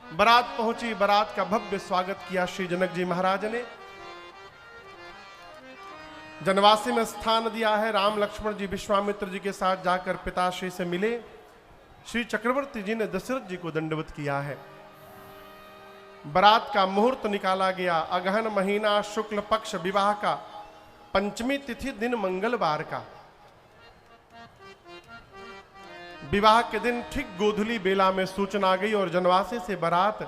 बारात पहुंची। बारात का भव्य स्वागत किया श्री जनक जी महाराज ने। जनवासी में स्थान दिया है। राम लक्ष्मण जी विश्वामित्र जी के साथ जाकर पिताश्री से मिले। श्री चक्रवर्ती जी ने दशरथ जी को दंडवत किया है। बारात का मुहूर्त निकाला गया। अगहन महीना शुक्ल पक्ष विवाह का, पंचमी तिथि दिन मंगलवार का। विवाह के दिन ठीक गोधूली बेला में सूचना आ गई और जनवासी से बारात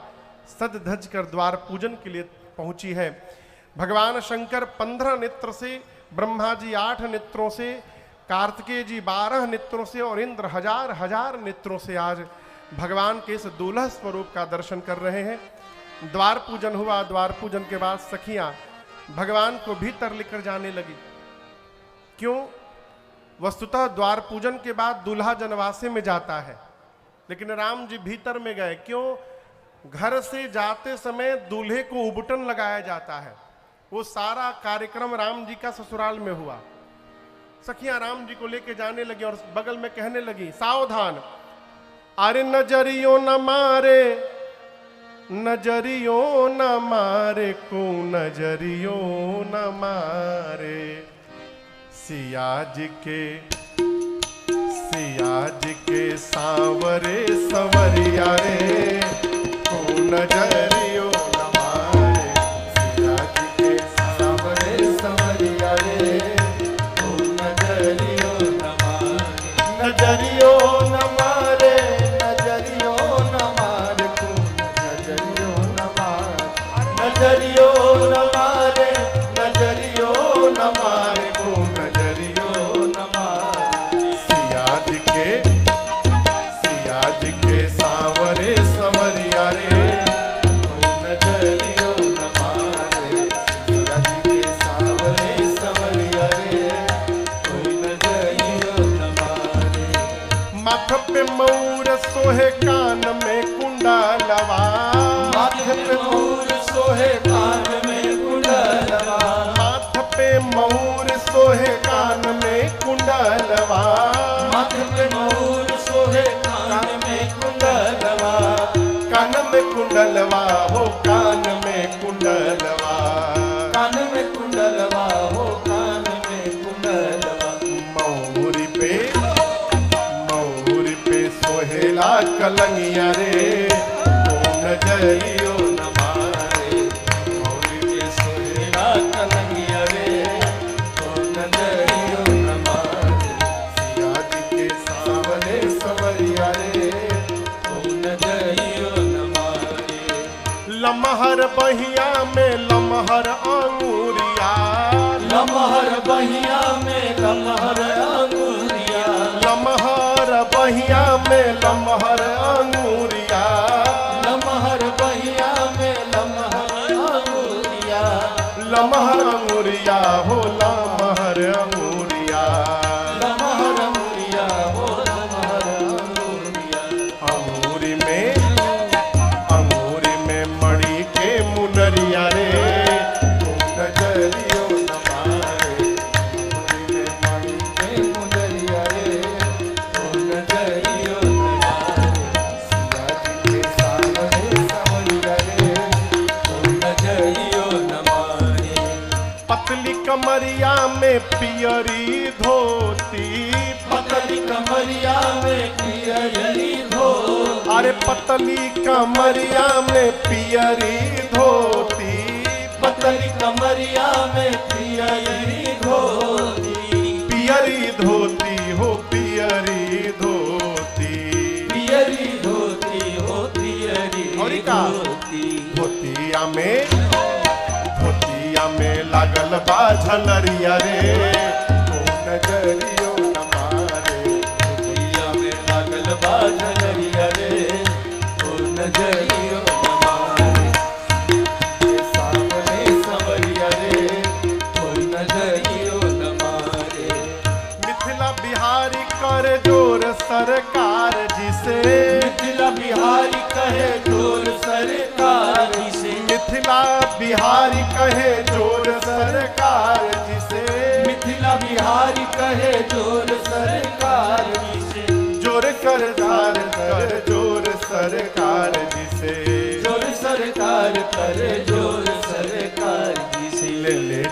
सज धज कर द्वार पूजन के लिए पहुंची है। भगवान शंकर 15 नेत्र से, ब्रह्मा जी 8 नेत्रों से, कार्तिकेय जी 12 नेत्रों से और इंद्र हजार हजार नेत्रों से आज भगवान के इस दुल्हा स्वरूप का दर्शन कर रहे हैं। द्वार पूजन हुआ। द्वार पूजन के बाद सखियां भगवान को भीतर लेकर जाने लगी। क्यों? वस्तुतः द्वार पूजन के बाद दूल्हा जनवासे में जाता है, लेकिन राम जी भीतर में गए। क्यों? घर से जाते समय दूल्हे को उबटन लगाया जाता है। वो सारा कार्यक्रम राम जी का ससुराल में हुआ। सखियां राम जी को लेके जाने लगी और बगल में कहने लगी, सावधान, अरे नजरियों न मारे, नजरियों न मारे को, नजरियों न मारे। सिया जी के सांवरे संवरिया रे को, नजरियों न मारे। सिया जी के सांवरे संवरिया रे को, नजरियों न मारे। नजरियों न मारे, नजरियों न मारे को, नजरियों न मारे। नजरियों न मारे, नजरियों न मारे को, नजरियों न मारे। सिया जी के सांवरे संवरिया रे, नजरियों न मारे। सिया जी के सांवरे संवरिया रे, कोई नजरियों न मारे। माथ पे मऊर सोहे, कान में कुंडलवा। माथे पे मऊर सोहे, कान में कुंडलवा। माथ पे मऊर सोहे, कान में कुंडलवा। माथे पे मऊर सोहे, कान में कुंडलवा। कान में कुंडलवा हो, कान में कुंडलवा। कान में कुंडलवा हो, कान में कुंडलवा। मऊर पे सोहेला कलंगिया रे को, नजरियों न मारे। मऊर पे सोहेला कलंगिया रे को, नजरियों न मारे। सिया जी के सांवरे संवरिया रे को, नजरियों न मारे। लमहर बहिया में लमहर अंगूरिया। लमहर बहिया में लमहर अंगूरिया। लमहर बहिया में लमहर अंगूरिया। लमहर लमहर अंगुरिया हो लमहर अंगुरिया, लमहर अंगुरिया हो लमहर अंगुरिया। अंगूरी में मणि के मुनरिया रे, नजरियो न मारे, अंगूरी में मणि के मुनरिया रे, ओ नजरियो न मारे। सिया जी के सामने संवरिया रे, ओ नजरियो न मारे। पतली कमरिया में पियरी धोती, पतली कमरिया में पियरी धोती, अरे पतली कमरिया में पियरी धोती, पतली कमरिया में पियरी धोती, पियरी धोती हो पियरी धोती, पियरी धोती हो पियरी और का? धोती। धोतिया में लागल बा झलरिया रे, ओ नजरियो न मारे, धोतिया में लागल बा झलरिया रे, ओ नजरियो न मारे। के सामने संवरिया रे, ओ नजरियो न मारे। मिथिला बिहारी कर जोर सरकार जिसे, मिथिला बिहारी कहे जोर सरकार जिसे, मिथिला बिहारी कहे जोर सरकार जिसे, मिथिला बिहारी कहे जोर सरकार जिसे, जोर करदार कर जोर सरकार जिसे, जोर सरकार करे जोर सरकार जिसे। ले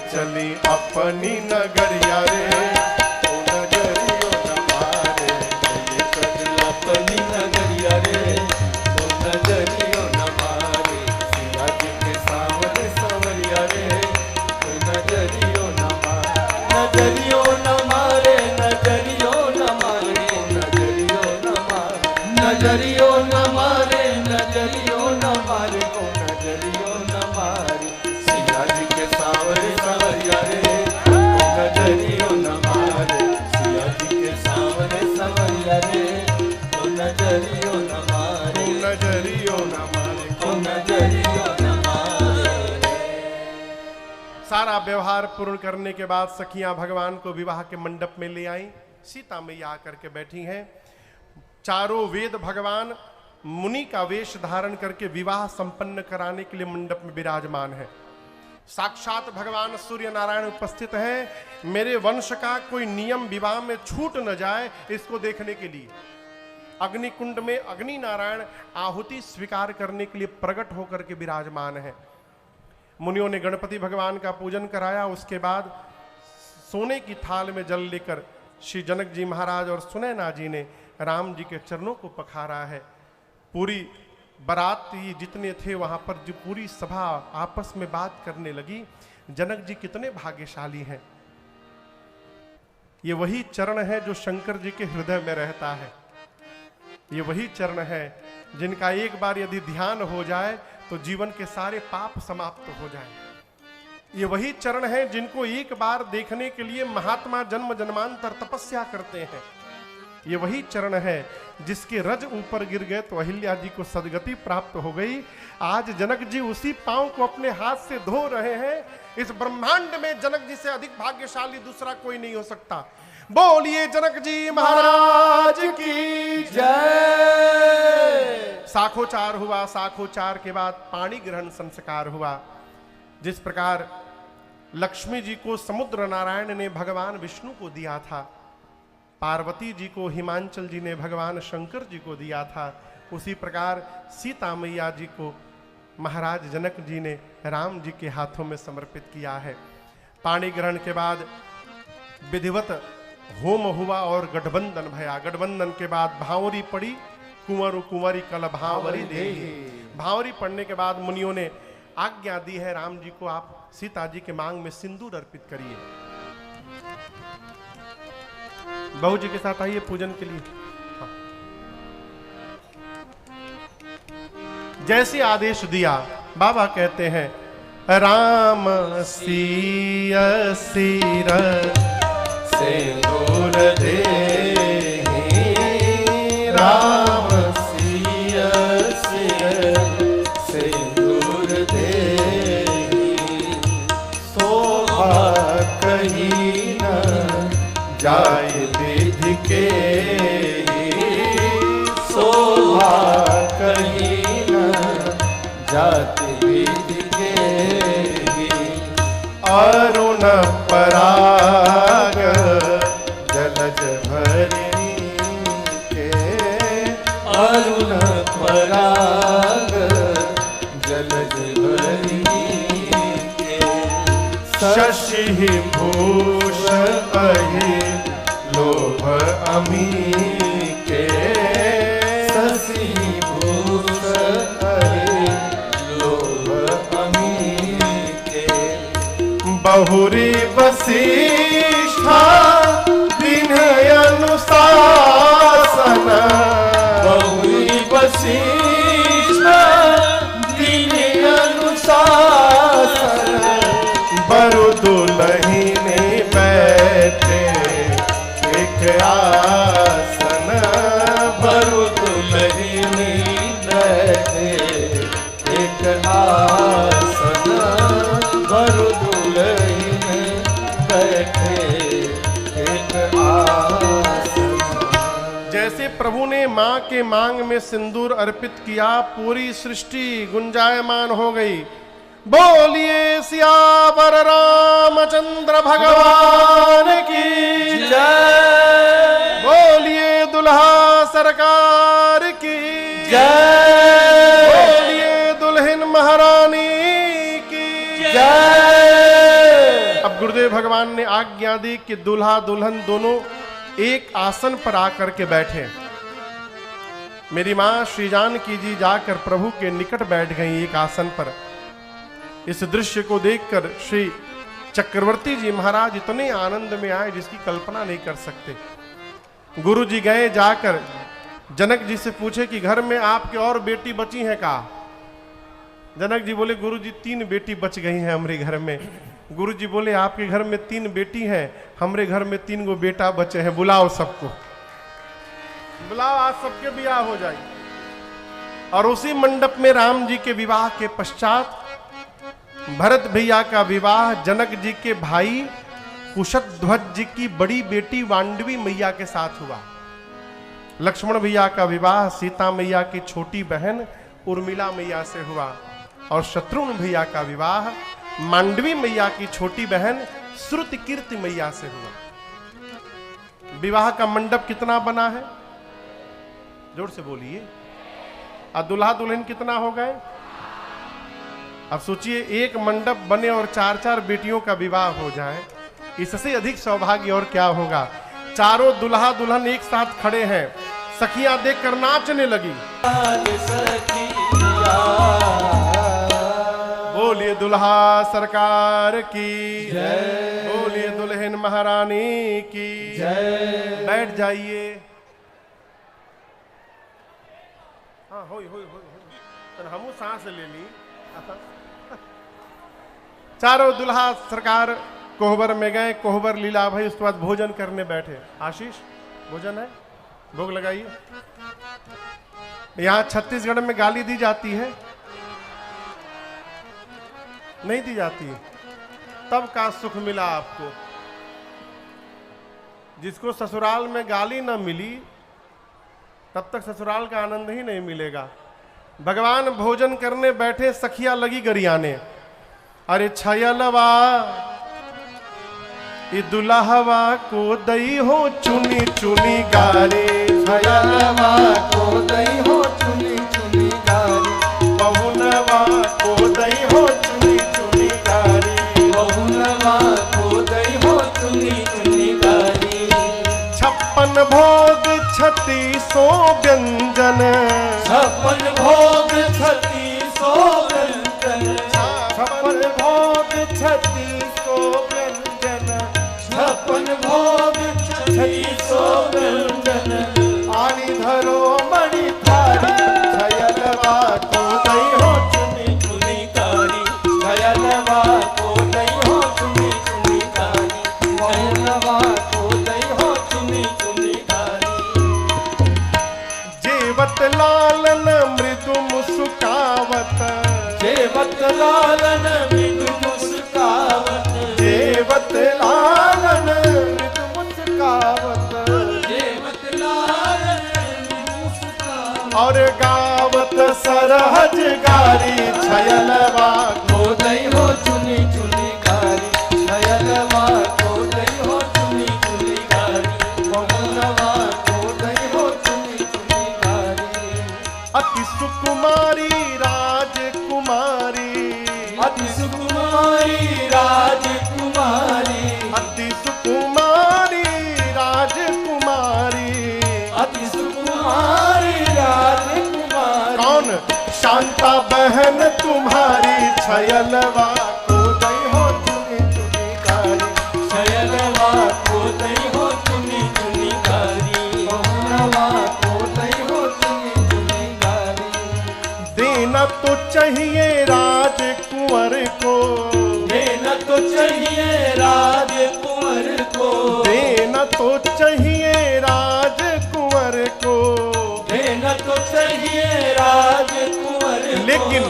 चली अपनी नगरिया रे, ओ नजरियो न मारे, ले चली अपनी नगरिया रे, ओ नजरियो न मारे। सिया जी के सामने संवरिया रे, ओ नजरियो न मारे, नजरियो न मारे, नजरियो न मारे, नजरियो न मारे, नजरियो न मारे, नजरियो न मारे, ओ नजरियो न मारे। सिया जी के सामने संवरिया रे, ओ नजरियो न मारे, सिया जी के सामने संवरिया रे, ओ नजरियो न मारे, नजरियो न मारे। ओ नजरियो न मारे। सारा व्यवहार पूर्ण करने के बाद सखियां भगवान को विवाह के मंडप में ले आई। सीता मैया आकर के बैठी हैं। चारों वेद भगवान मुनि का वेश धारण करके विवाह संपन्न कराने के लिए मंडप में विराजमान है। साक्षात भगवान सूर्य नारायण उपस्थित हैं। मेरे वंश का कोई नियम विवाह में छूट न जाए, इसको देखने के लिए अग्निकुंड में अग्नि नारायण आहुति स्वीकार करने के लिए प्रकट होकर के विराजमान है। मुनियों ने गणपति भगवान का पूजन कराया। उसके बाद सोने की थाल में जल लेकर श्री जनक जी महाराज और सुनैना जी ने राम जी के चरणों को पखारा है। पूरी बाराती जितने थे वहां पर जो पूरी सभा आपस में बात करने लगी, जनक जी कितने भाग्यशाली हैं। ये वही चरण है जो शंकर जी के हृदय में रहता है। ये वही चरण है जिनका एक बार यदि ध्यान हो जाए तो जीवन के सारे पाप समाप्त हो जाए। ये वही चरण है जिनको एक बार देखने के लिए महात्मा जन्म जन्मांतर तपस्या करते हैं। ये वही चरण है जिसके रज ऊपर गिर गए तो अहिल्या जी को सदगति प्राप्त हो गई। आज जनक जी उसी पांव को अपने हाथ से धो रहे हैं। इस ब्रह्मांड में जनक जी से अधिक भाग्यशाली दूसरा कोई नहीं हो सकता। बोलिए जनक जी महाराज की जय। साखोचार हुआ। साखोचार के बाद पाणी ग्रहण संस्कार हुआ। जिस प्रकार लक्ष्मी जी को समुद्र नारायण ने भगवान विष्णु को दिया था, पार्वती जी को हिमांचल जी ने भगवान शंकर जी को दिया था, उसी प्रकार सीता मैया जी को महाराज जनक जी ने राम जी के हाथों में समर्पित किया है। पाणी ग्रहण के बाद विधिवत होम हुआ और गठबंधन भया। गठबंधन के बाद भावरी पड़ी, कुंवर कुंवरी कल भावरी दे। भावरी पड़ने के बाद मुनियों ने आज्ञा दी है, राम जी को आप सीता जी के मांग में सिंदूर अर्पित करिए। बहू जी के साथ आइए पूजन के लिए। हाँ। जैसे आदेश दिया, बाबा कहते हैं राम सिय सिर सिंदूर दे, राम सिय सिर सिंदूर दे। विधि के शोभा कहीं न जाति विधि के अरुण पराग जलज भरी के अरुण पराग जलज भरी के शशि भूष अहि लोभ अमी के शशि भूष अहि लोभ अमी के बहुरी वशिष्ठा विनय अनुशासन बहुरी वशिष्ठा विनय अनुशासन बरु दुलहिनी बैठे एक आसन बरु दुलहिनी बैठे एक आसन बरु दुलहिनी बैठे एक आसन। जैसे प्रभु ने मां के मांग में सिंदूर अर्पित किया, पूरी सृष्टि गुंजायमान हो गई। बोलिए सियावर रामचंद्र भगवान की जय। बोलिए दुल्हा सरकार की जय। बोलिए दुल्हन महारानी की जय। अब गुरुदेव भगवान ने आज्ञा दी कि दूल्हा दुल्हन दोनों एक आसन पर आकर के बैठे। मेरी मां श्री जानकी जी जाकर प्रभु के निकट बैठ गई एक आसन पर। इस दृश्य को देखकर श्री चक्रवर्ती जी महाराज इतने आनंद में आए जिसकी कल्पना नहीं कर सकते। गुरु जी गए, जाकर जनक जी से पूछे कि घर में आपके और बेटी बची हैं का? जनक जी बोले गुरु जी 3 बेटी बच गई हैं हमारे घर में। गुरु जी बोले आपके घर में 3 बेटी हैं, हमारे घर में 3 गो बेटा बचे हैं, बुलाओ सबको, बुलाओ, आज सबके ब्याह हो जाए। और उसी मंडप में राम जी के विवाह के पश्चात भरत भैया का विवाह जनक जी के भाई कुशध्वज जी की बड़ी बेटी वांडवी मैया के साथ हुआ। लक्ष्मण भैया का विवाह सीता मैया की छोटी बहन उर्मिला मैया से हुआ। और शत्रुघ्न भैया का विवाह मांडवी मैया की छोटी बहन श्रुति कीर्ति मैया से हुआ। विवाह का मंडप कितना बना है? जोर से बोलिए। और दुल्हा दुल्हन कितना हो गए? अब सोचिए, एक मंडप बने और 4-4 बेटियों का विवाह हो जाए, इससे अधिक सौभाग्य और क्या होगा। चारों दुल्हा दुल्हन एक साथ खड़े हैं, सखियां देखकर नाचने लगी। बोलिए दुल्हा सरकार की जय। बोलिए दुल्हन महारानी की जय। बैठ जाइए। हाँ होई होई होई तो हमू सांस ले ली। चारों दुल्हा सरकार कोहबर में गए, कोहबर लीला भाई, उसके बाद भोजन करने बैठे। आशीष भोजन है, भोग लगाइए। यहां छत्तीसगढ़ में गाली दी जाती है? नहीं दी जाती। तब का सुख मिला आपको। जिसको ससुराल में गाली न मिली तब तक ससुराल का आनंद ही नहीं मिलेगा। भगवान भोजन करने बैठे, सखिया लगी गरियाने, अरे छयलवा ये दुल्हवा को दई हो चुनी चुनी गारे, छयलवा को दई हो चुनी चुनी गारी, बहुनवा को दई हो चुनी चुनी गारे, बहुनवा को दई हो चुनी चुनी गारी। 56 भोग 36 व्यंजन, 56 भोग 36 व्यंजन, 56 भोग 36 व्यंजन, 56 भोग 36 व्यंजन, आनी धरो मणि थारी, छयलवा को दई हो चुनी चुनी गारी, छयलवा को दई हो चुनी चुनी गारी, छयलवा को दई हो चुनी चुनी गारी। जेवत लालन मृदु मुस्कावत, जेवत लालन मृदु मुस्कावत, जेवत लालन मृदु मुस्कावत, और गावत सरहज गारी छयलवा को दई हो चुनी चुनी गारी छयलवा को दई हो चुनी चुनी गारी पहुनवा को दई हो चुनी चुनी गारी अति सुकुमारी राजकुमारी अति सुकुमारी राजकुमारी अति सुकुमारी राजकुमारी अति सुकुमारी राजकुमारी कौन शांता बहन तुम्हारी छयलवा को दई हो चुनी चुनी गारी छयलवा को दई हो चुनी चुनी गारी पहुनवा को दई हो चुनी चुनी गारी देना तो चाहिए राजकुंवर को देना तो चाहिए राजकुंवर को देना तो चाहिए राजकुंवर को देना तो चाहिए राजकुंवर को लेकिन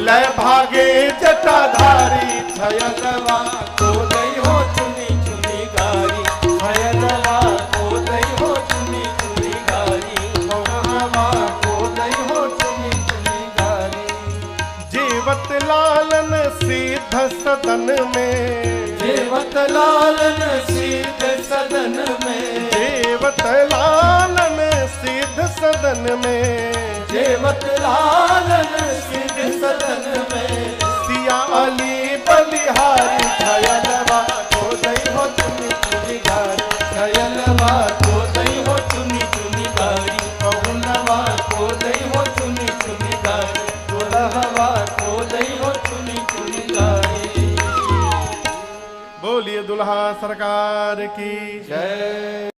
लय भागे जटाधारी छयलवा को दई हो चुनी चुनी गारी छयलवा को दई हो चुनी चुनी गारी पहुनवा को दई हो चुनी चुनी गारी जीवत लालन सिद्ध सदन में जेवत लालन सीध सदन में जीवत लालन सिद्ध सदन में जेवत लालन सीध सदन में सिया अली बलिहारी छयलवा को दई हो चुनी चुनी गारी छयलवा को दई हो चुनी चुनी गारी पहुनवा को दई हो चुनी चुनी गारी दुल्हवा को दई हो चुनी चुनी गारी बोलिए दुल्हा सरकार की जय।